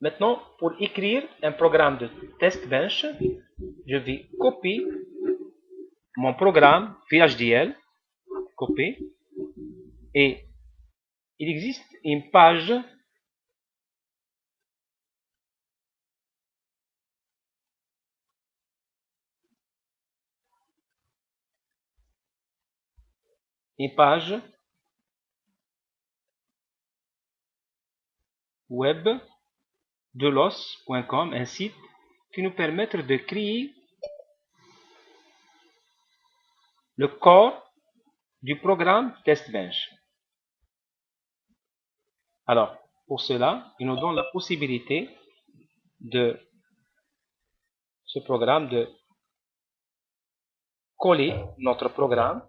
Maintenant, pour écrire un programme de test bench, je vais copier mon programme VHDL, copier, et il existe une page web de los.com, un site qui nous permet de créer le corps du programme TestBench. Alors, pour cela, il nous donne la possibilité de ce programme de coller notre programme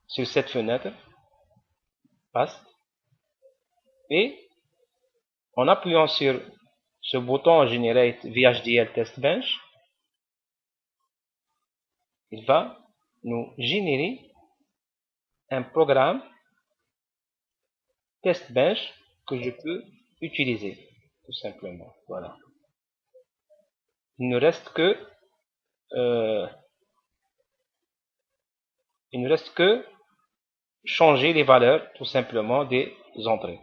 sur cette fenêtre, paste, et en appuyant sur ce bouton Generate VHDL Test Bench, il va nous générer un programme Test Bench que je peux utiliser, tout simplement. Voilà. Il ne reste que changer les valeurs, tout simplement, des entrées.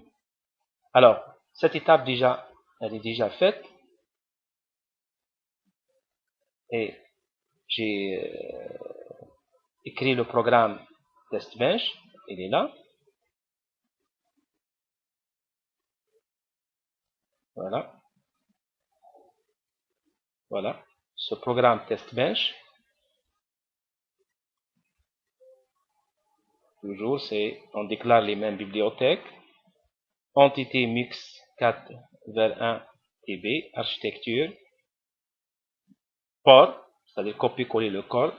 Alors, cette étape déjà, elle est déjà faite. Et j'ai écrit le programme TestBench, il est là. Voilà. Voilà. Ce programme TestBench, toujours, on déclare les mêmes bibliothèques. Entité mix 4 vers 1 TB, architecture, port, c'est-à-dire copier-coller le corps.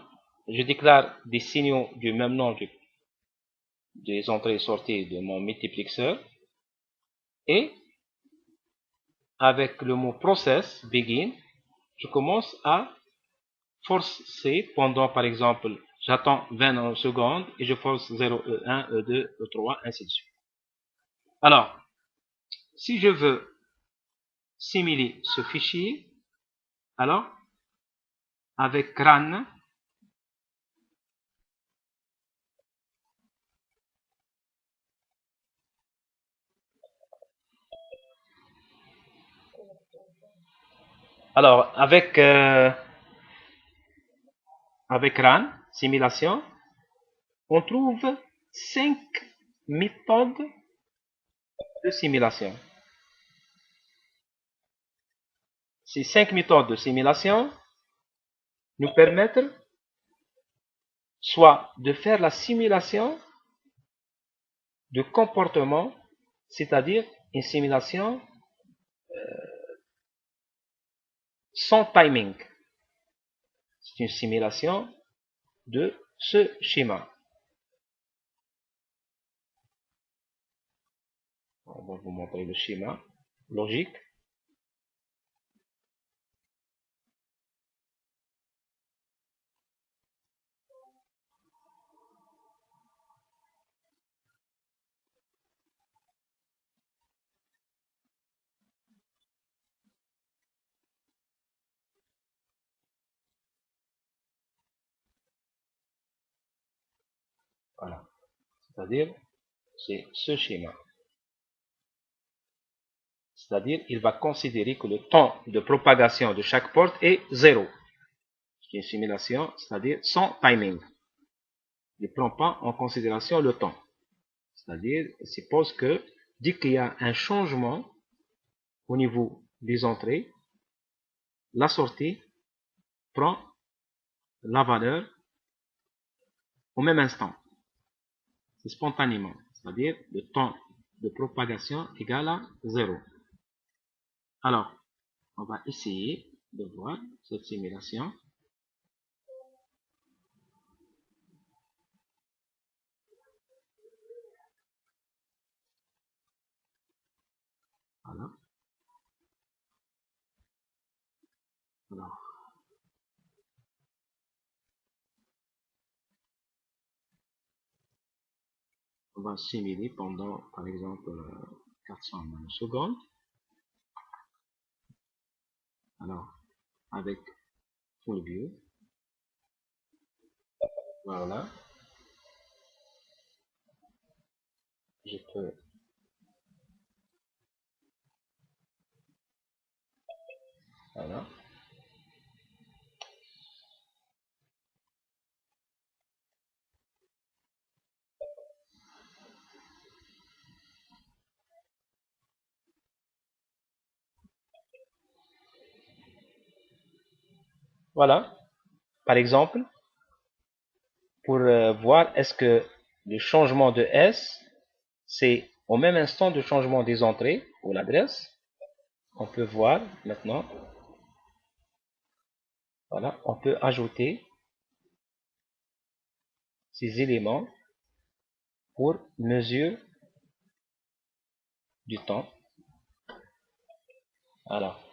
Je déclare des signaux du même nom des entrées et sorties de mon multiplexeur. Et avec le mot process, begin, je commence à forcer pendant, par exemple, j'attends 20 secondes et je force 0, E1, E2, E3, ainsi de suite. Alors, si je veux simuler ce fichier, alors, avec RAN, alors, avec RAN, simulation, on trouve 5 méthodes de simulation. Ces 5 méthodes de simulation nous permettent soit de faire la simulation de comportement, c'est-à-dire une simulation sans timing. C'est une simulation de ce schéma. On va vous montrer le schéma logique. Voilà. C'est-à-dire, c'est ce schéma. C'est-à-dire, il va considérer que le temps de propagation de chaque porte est 0. C'est une simulation, c'est-à-dire sans timing. Il ne prend pas en considération le temps. C'est-à-dire, il suppose que dès qu'il y a un changement au niveau des entrées, la sortie prend la valeur au même instant. C'est spontanément. C'est-à-dire, le temps de propagation égale à 0. Alors, on va essayer de voir cette simulation. Voilà. Alors, On va simuler pendant, par exemple, 400 nanosecondes. Alors, avec Full View, voilà, je peux, voilà, voilà. Par exemple, pour voir est-ce que le changement de S, c'est au même instant de changement des entrées ou l'adresse. On peut voir maintenant, voilà, on peut ajouter ces éléments pour mesure du temps. Alors,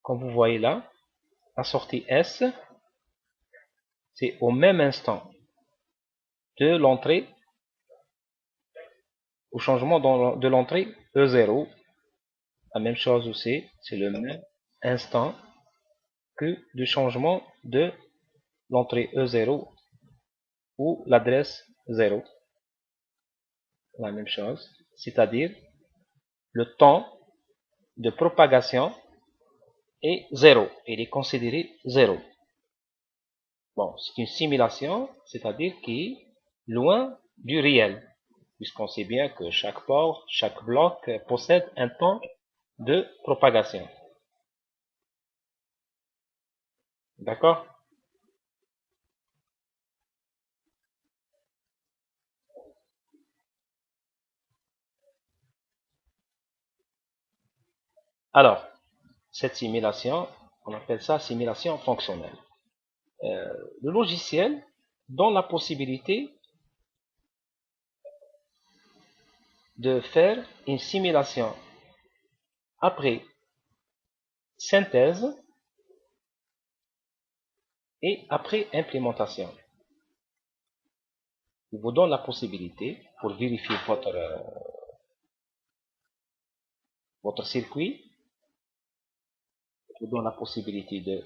comme vous voyez là, la sortie S, c'est au même instant de l'entrée au changement de l'entrée E0. La même chose aussi, c'est le même instant que du changement de l'entrée E0 ou l'adresse 0. La même chose, c'est-à-dire le temps de propagation est 0. Il est considéré 0. Bon, c'est une simulation, c'est-à-dire qui est loin du réel, puisqu'on sait bien que chaque port, chaque bloc possède un temps de propagation. D'accord? Alors, cette simulation, on appelle ça simulation fonctionnelle. Le logiciel donne la possibilité de faire une simulation après synthèse et après implémentation. Il vous donne la possibilité, pour vérifier votre circuit, il vous donne la possibilité de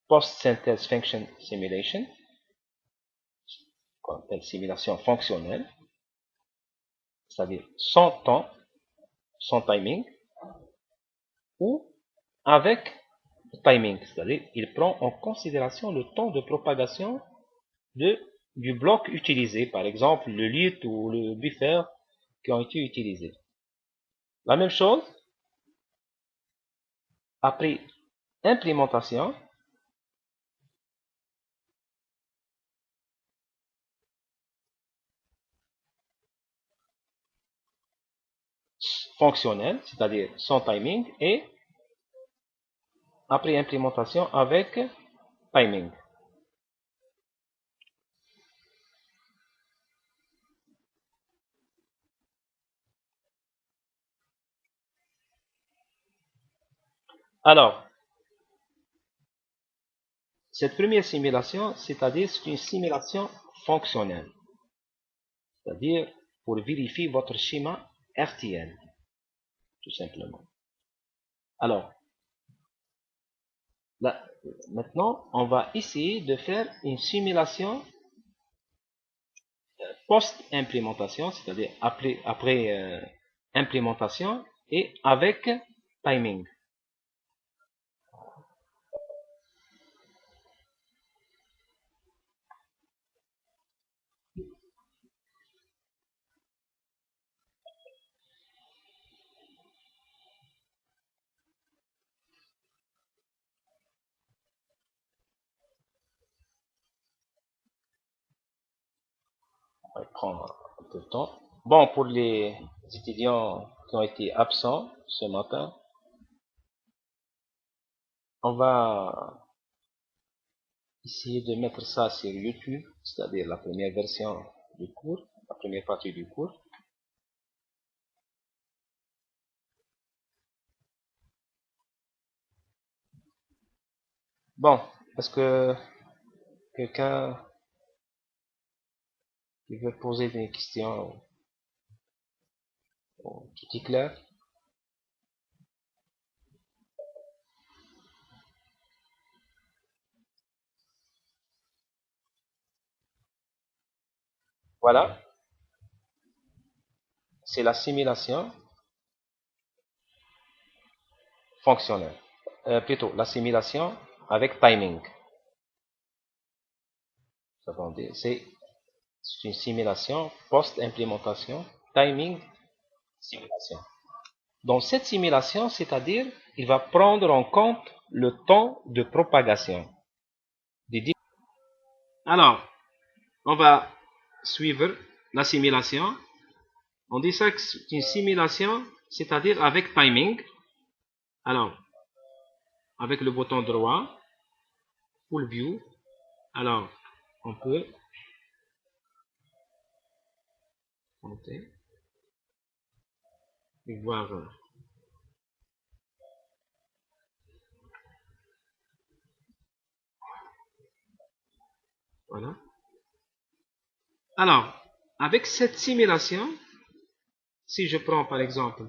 post-synthèse function simulation, qu'on appelle simulation fonctionnelle, c'est-à-dire sans temps, sans timing, ou avec timing, c'est-à-dire il prend en considération le temps de propagation du bloc utilisé, par exemple le lit ou le buffer qui ont été utilisés. La même chose, après implémentation, fonctionnelle, c'est-à-dire sans timing, et après implémentation avec timing. Alors, cette première simulation, c'est-à-dire c'est une simulation fonctionnelle, c'est-à-dire pour vérifier votre schéma RTL, tout simplement. Alors, là, maintenant, on va essayer de faire une simulation post-implémentation, c'est-à-dire après implémentation et avec timing. On va prendre un peu de temps. Bon, pour les étudiants qui ont été absents ce matin, on va essayer de mettre ça sur YouTube, c'est-à-dire la première version du cours, la première partie du cours. Bon, est-ce que Quelqu'un qui veut poser des questions? Tout est clair? Voilà, c'est la simulation fonctionnelle. Plutôt, la simulation avec timing. C'est une simulation post-implémentation, timing, simulation. Dans cette simulation, c'est-à-dire, il va prendre en compte le temps de propagation. Alors, on va suivre la simulation. On dit ça que c'est une simulation, c'est-à-dire avec timing. Alors, avec le bouton droit, Full View, alors, on peut monter et voir. Voilà. Alors, avec cette simulation, si je prends par exemple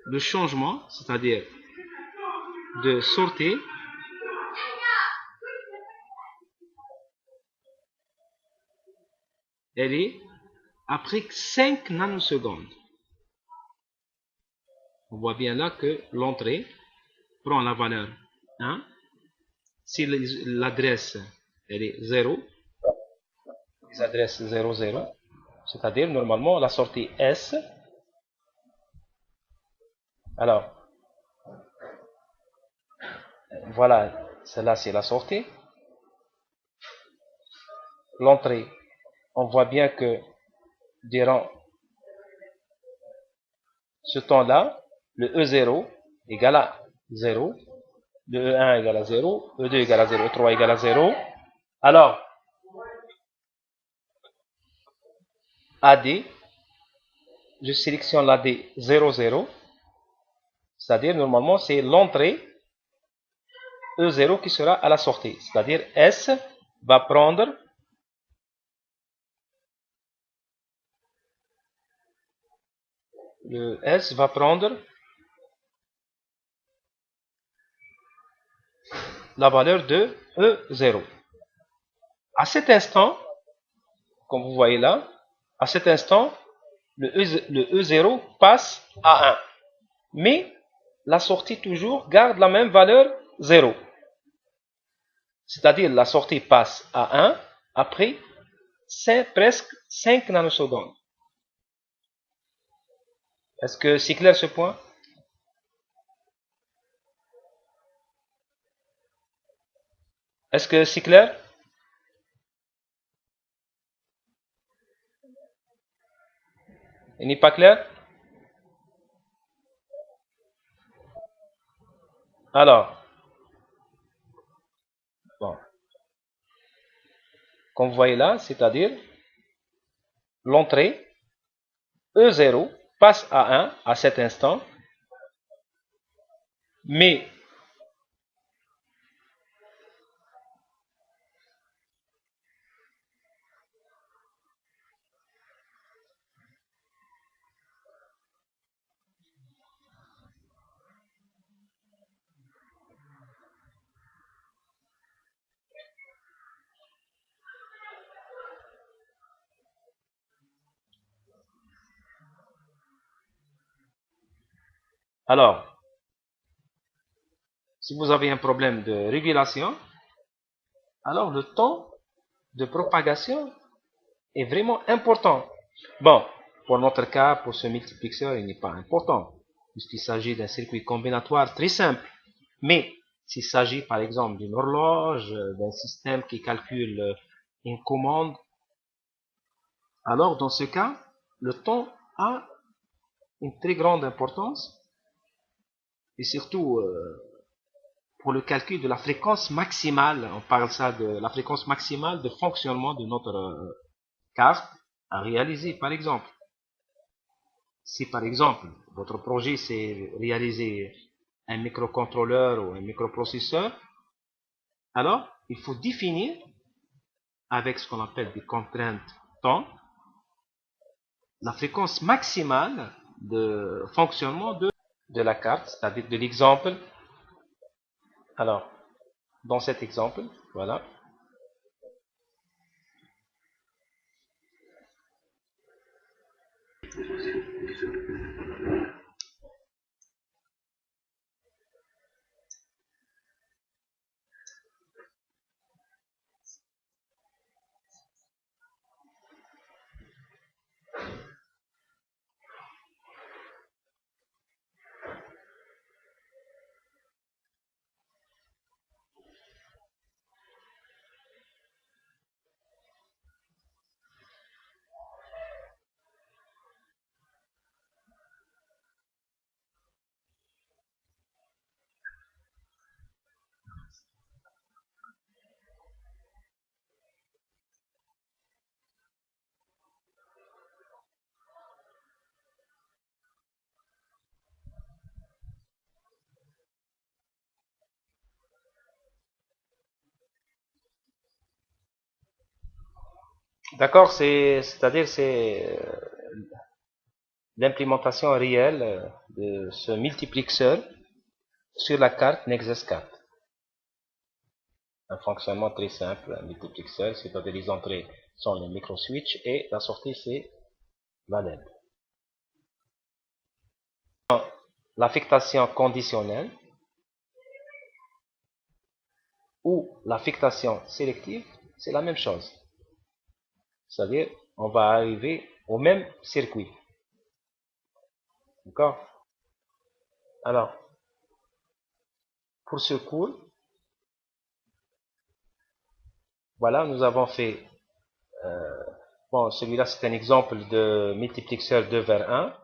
le changement, c'est-à-dire de sortie, elle est après 5 nanosecondes. On voit bien là que l'entrée prend la valeur 1. Si l'adresse elle est 0, les adresses 0, 0, c'est-à-dire normalement la sortie S. Alors, voilà, celle-là c'est la sortie. L'entrée, on voit bien que durant ce temps-là, le E0 égale à 0, le E1 égale à 0, E2 égale à 0, E3 égale à 0. Alors, AD, je sélectionne l'AD 0, 0, c'est-à-dire normalement c'est l'entrée E0 qui sera à la sortie, c'est-à-dire S va prendre la valeur de E0. À cet instant, comme vous voyez là, à cet instant, le E0 passe à 1. Mais la sortie toujours garde la même valeur 0. C'est-à-dire la sortie passe à 1 après presque 5 nanosecondes. Est-ce que c'est clair ce point? Est-ce que c'est clair? Il n'est pas clair? Alors, bon, comme vous voyez là, c'est-à-dire l'entrée E0 passe à 1 à cet instant, mais alors, si vous avez un problème de régulation, alors le temps de propagation est vraiment important. Bon, pour notre cas, pour ce multiplexeur, il n'est pas important, puisqu'il s'agit d'un circuit combinatoire très simple. Mais s'il s'agit par exemple d'une horloge, d'un système qui calcule une commande, alors dans ce cas, le temps a une très grande importance, et surtout pour le calcul de la fréquence maximale, on parle ça de la fréquence maximale de fonctionnement de notre carte à réaliser. Par exemple, si par exemple votre projet c'est réaliser un microcontrôleur ou un microprocesseur, alors il faut définir avec ce qu'on appelle des contraintes temps la fréquence maximale de fonctionnement de la carte, c'est-à-dire de l'exemple. Alors, dans cet exemple, voilà. D'accord, c'est-à-dire c'est l'implémentation réelle de ce multiplexeur sur la carte Nexus 4. Un fonctionnement très simple, un multiplexeur, c'est-à-dire les entrées sont les microswitch et la sortie c'est la LED. L'affectation conditionnelle ou l'affectation sélective, c'est la même chose. C'est-à-dire, on va arriver au même circuit. D'accord? Alors, pour ce cours, voilà, nous avons fait, bon, celui-là c'est un exemple de multiplexeur 2 vers 1.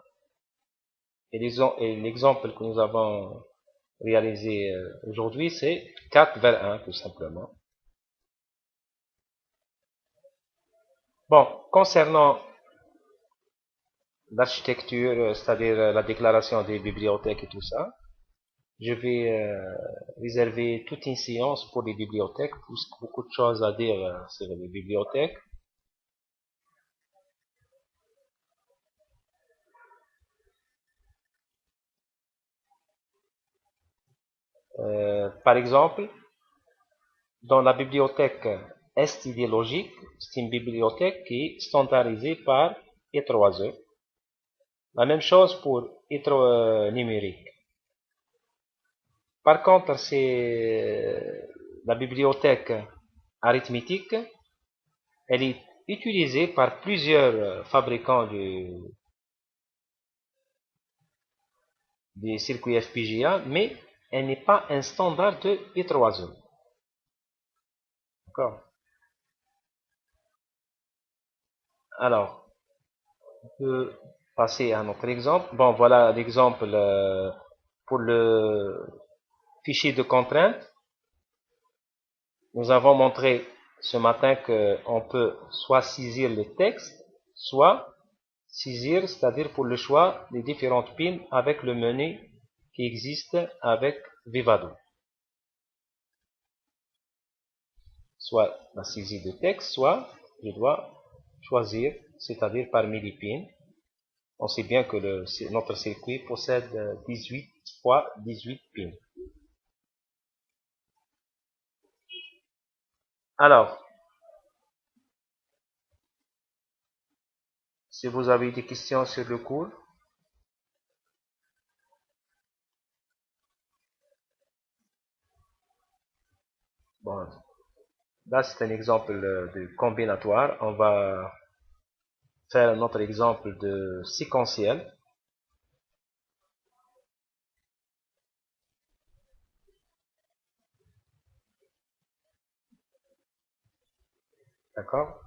Et l'exemple que nous avons réalisé aujourd'hui, c'est 4 vers 1, tout simplement. Bon, concernant l'architecture, c'est-à-dire la déclaration des bibliothèques et tout ça, je vais réserver toute une séance pour les bibliothèques, puisque beaucoup de choses à dire sur les bibliothèques. Par exemple, dans la bibliothèque STD Logic, c'est une bibliothèque qui est standardisée par E3E. La même chose pour E3 numérique. Par contre, c'est la bibliothèque arithmétique, elle est utilisée par plusieurs fabricants des circuits FPGA, mais elle n'est pas un standard de E3E. D'accord? Alors, on peut passer à un autre exemple. Bon, voilà l'exemple pour le fichier de contrainte. Nous avons montré ce matin qu'on peut soit saisir les textes, soit saisir, c'est-à-dire pour le choix des différentes pins avec le menu qui existe avec Vivado. Soit la saisie de texte, soit je dois choisir, c'est-à-dire parmi les pins. On sait bien que notre circuit possède 18 fois 18 pins. Alors, si vous avez des questions sur le cours, bon, là c'est un exemple de combinatoire. On va faire un autre exemple de séquentiel. D'accord?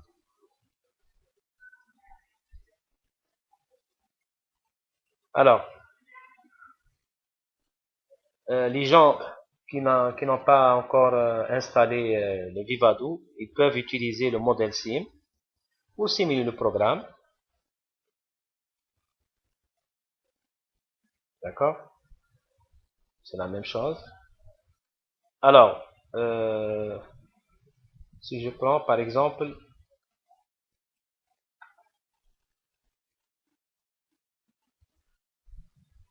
Alors, les gens qui n'ont pas encore installé le Vivadoo, ils peuvent utiliser le modèle SIM pour simuler le programme. D'accord? C'est la même chose. Alors, si je prends par exemple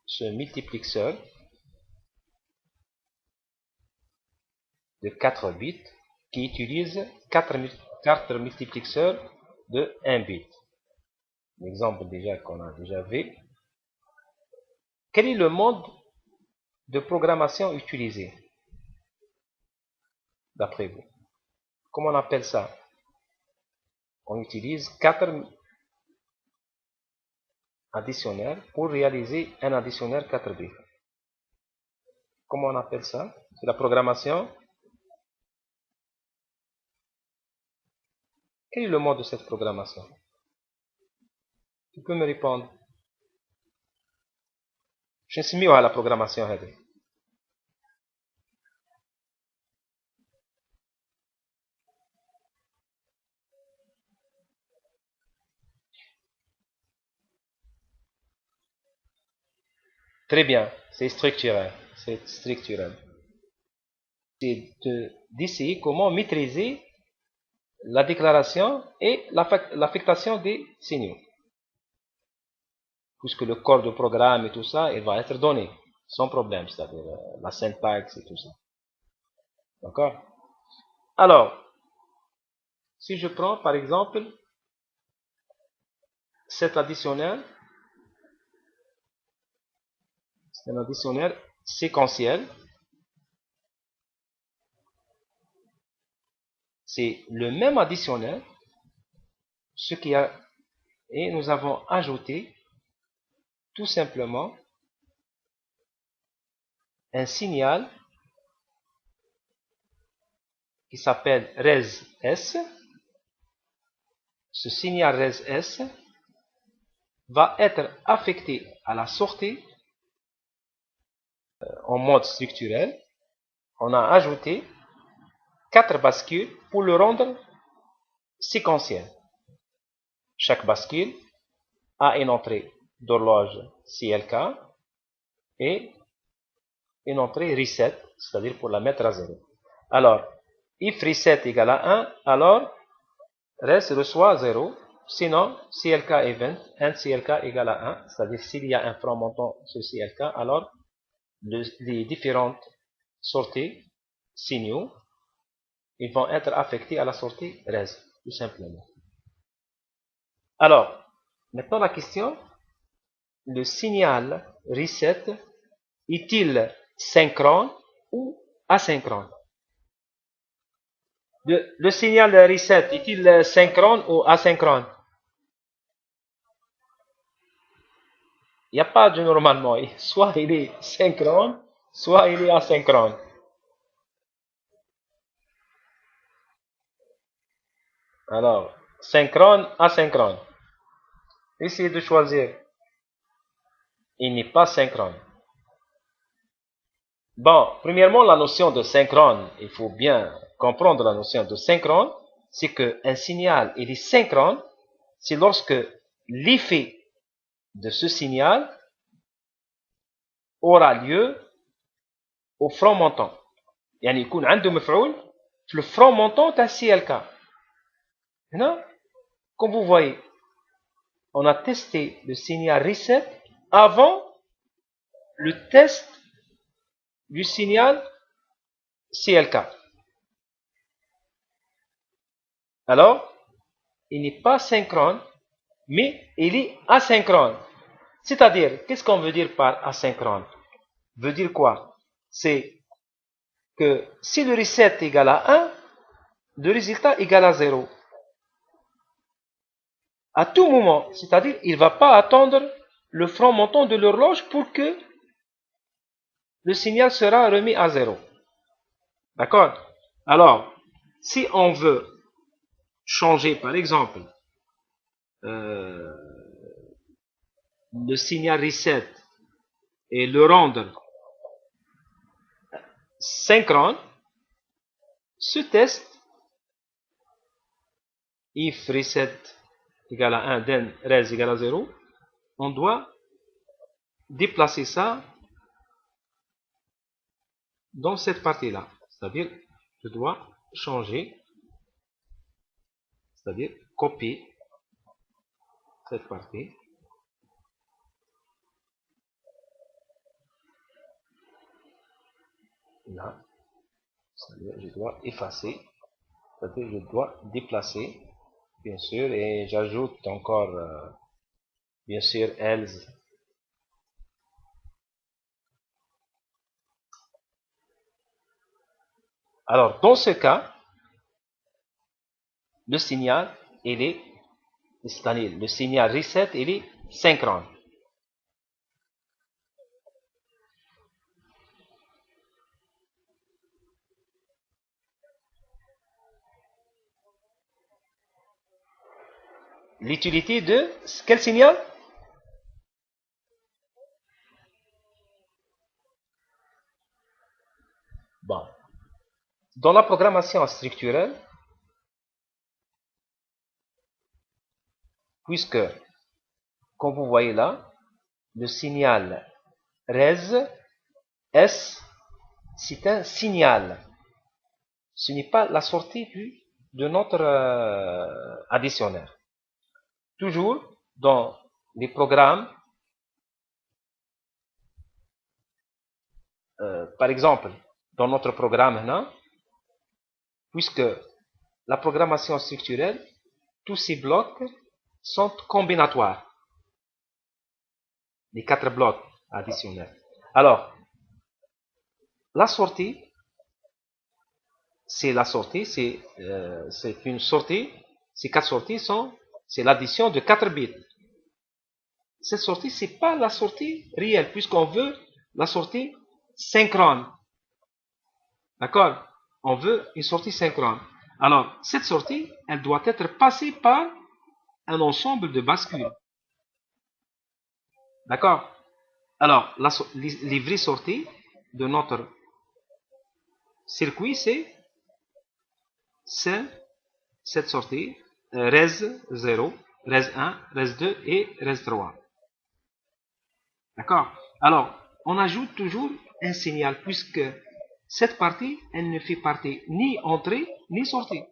ce multiplexeur de 4 bits qui utilise 4 multiplexeurs de 1 bit. L'exemple déjà qu'on a déjà vu. Quel est le mode de programmation utilisé d'après vous? Comment on appelle ça? On utilise 4 additionnels pour réaliser un additionnel 4 bits. Comment on appelle ça? C'est la programmation. Quel est le mode de cette programmation? Tu peux me répondre? Je suis mis à la programmation. Très bien, c'est structurel. C'est structurel. C'est d'essayer comment maîtriser la déclaration et l'affectation des signaux. Puisque le corps de programme et tout ça, il va être donné, sans problème, c'est-à-dire la syntaxe et tout ça. D'accord? Alors, si je prends par exemple cet additionnel, c'est un additionnel séquentiel. C'est le même additionnel, ce qui a, et nous avons ajouté tout simplement un signal qui s'appelle res-s. Ce signal res-s va être affecté à la sortie en mode structurel. On a ajouté 4 bascules pour le rendre séquentiel. Chaque bascule a une entrée d'horloge CLK et une entrée reset, c'est-à-dire pour la mettre à 0. Alors, if reset égale à 1, alors res reçoit 0. Sinon, CLK event, and CLK égale à 1, c'est-à-dire s'il y a un franc montant sur CLK, alors les différentes sorties, signaux, ils vont être affectés à la sortie res, tout simplement. Alors, maintenant la question, le signal reset est-il synchrone ou asynchrone? Le signal reset est-il synchrone ou asynchrone? Il n'y a pas de normalement. Soit il est synchrone, soit il est asynchrone. Alors, synchrone, asynchrone. Essayez de choisir. Il n'est pas synchrone. Bon, premièrement, la notion de synchrone, il faut bien comprendre la notion de synchrone, c'est qu'un signal, il est synchrone, c'est lorsque l'effet de ce signal aura lieu au front montant. يعني يكون عنده مفعول في le front montant تاع CLK. هنا, comme vous voyez, on a testé le signal reset avant le test du signal CLK. Alors, il n'est pas synchrone, mais il est asynchrone. C'est-à-dire, qu'est-ce qu'on veut dire par asynchrone? Veut dire quoi? C'est que si le reset égale à 1, le résultat égale à 0. À tout moment, c'est-à-dire, il ne va pas attendre le franc montant de l'horloge pour que le signal sera remis à 0. D'accord? Alors, si on veut changer, par exemple, le signal reset et le rendre synchrone, ce test, if reset égale à 1, then res égale à 0, on doit déplacer ça dans cette partie-là. C'est-à-dire, je dois changer, c'est-à-dire copier cette partie. Là, c'est-à-dire, je dois effacer, c'est-à-dire, je dois déplacer, bien sûr, et j'ajoute encore, bien sûr, else. Alors, dans ce cas, le signal, il est, c'est-à-dire, le signal reset, il est synchrone. L'utilité de quel signal? Bon. Dans la programmation structurelle, puisque, comme vous voyez là, le signal res, S, c'est un signal. Ce n'est pas la sortie de notre additionnaire. Toujours dans les programmes, par exemple, dans notre programme maintenant, puisque la programmation structurelle, tous ces blocs sont combinatoires. Les 4 blocs additionnels. Alors, la sortie, c'est une sortie. Ces 4 sorties c'est l'addition de 4 bits. Cette sortie, c'est pas la sortie réelle, puisqu'on veut la sortie synchrone. D'accord? On veut une sortie synchrone. Alors, cette sortie, elle doit être passée par un ensemble de bascules. D'accord? Alors, les vraies sorties de notre circuit, c'est cette sortie, res 0, res 1, res 2 et res 3. D'accord? Alors, on ajoute toujours un signal, puisque cette partie, elle ne fait partie ni entrée ni sortie.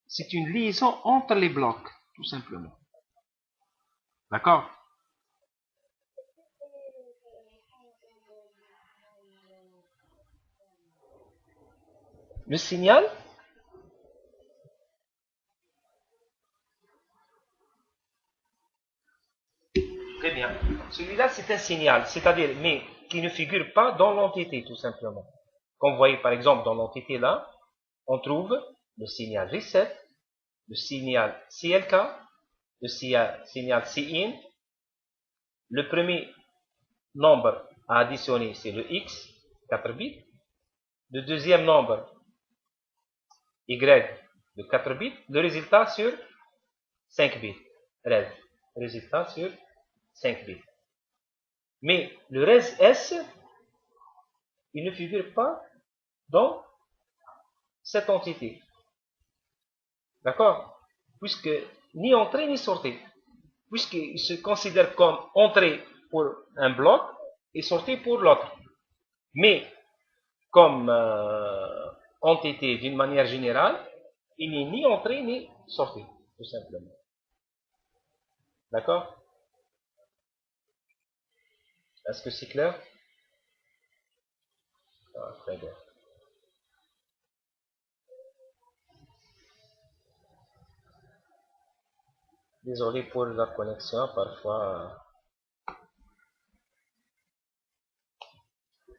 C'est une liaison entre les blocs, tout simplement. D'accord? Le signal, très bien. Celui-là, c'est un signal, c'est-à-dire, mais qui ne figure pas dans l'entité, tout simplement. Comme vous voyez, par exemple, dans l'entité là, on trouve le signal reset, le signal CLK, le signal CIN. Le premier nombre à additionner, c'est le X, 4 bits. Le deuxième nombre, Y, de 4 bits. Le résultat sur 5 bits. Res. Résultat sur 5 bits. Mais le res S, il ne figure pas dans cette entité. D'accord? Puisque ni entrée ni sortie. Puisqu'il se considère comme entrée pour un bloc et sortie pour l'autre. Mais comme entité d'une manière générale, il n'est ni entrée ni sortie, tout simplement. D'accord? Est-ce que c'est clair? Ah, très bien. Désolé pour la connexion, parfois.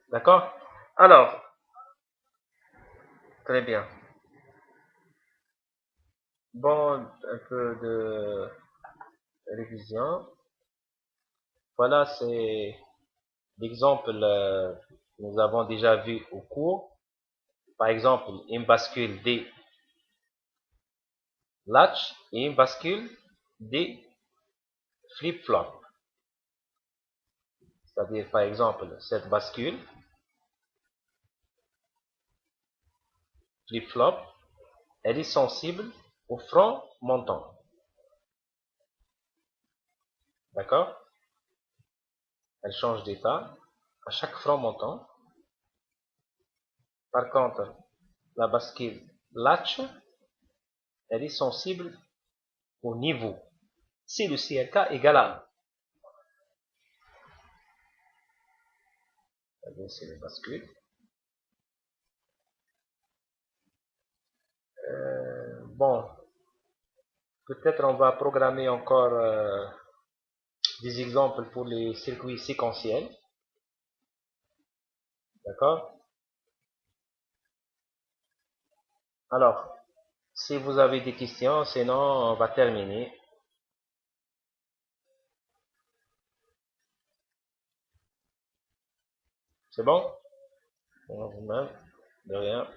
D'accord? Alors, très bien. Bon, un peu de révision. Voilà, c'est l'exemple que nous avons déjà vu au cours. Par exemple, une bascule des latch et une bascule des flip-flops. C'est-à-dire, par exemple, cette bascule, flip-flop, elle est sensible au front montant. D'accord? Elle change d'état à chaque front montant. Par contre, la bascule latch, elle est sensible au niveau. Si le CLK égale à 1. C'est le bascule. Bon, peut-être on va programmer encore des exemples pour les circuits séquentiels. D'accord? Alors, si vous avez des questions, sinon on va terminer. C'est bon? Vous-même, de rien.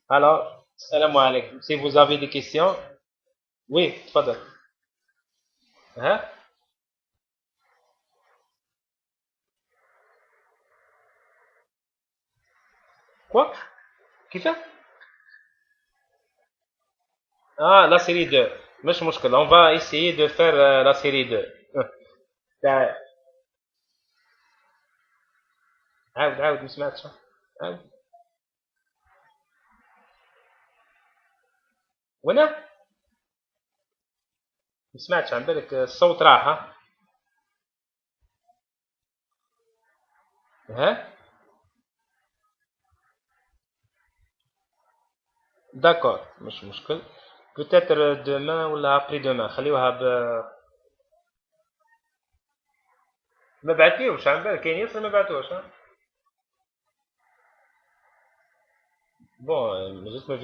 Alors, salam alaikum. Si vous avez des questions, oui, tfadal. Hein? Quoi? Qui fait? Ah, la série 2. مش مشكلة. On va essayer de faire la série 2. عاود ما سمعتش. عاود. وانا ما سمعتش، عن بالك الصوت راح. ها؟ داكور، مش مشكل. peut-être demain ولا après demain خليوها ما بعتيوش، عن بالك كاين ياسر ما بعتوش. بون جيت ما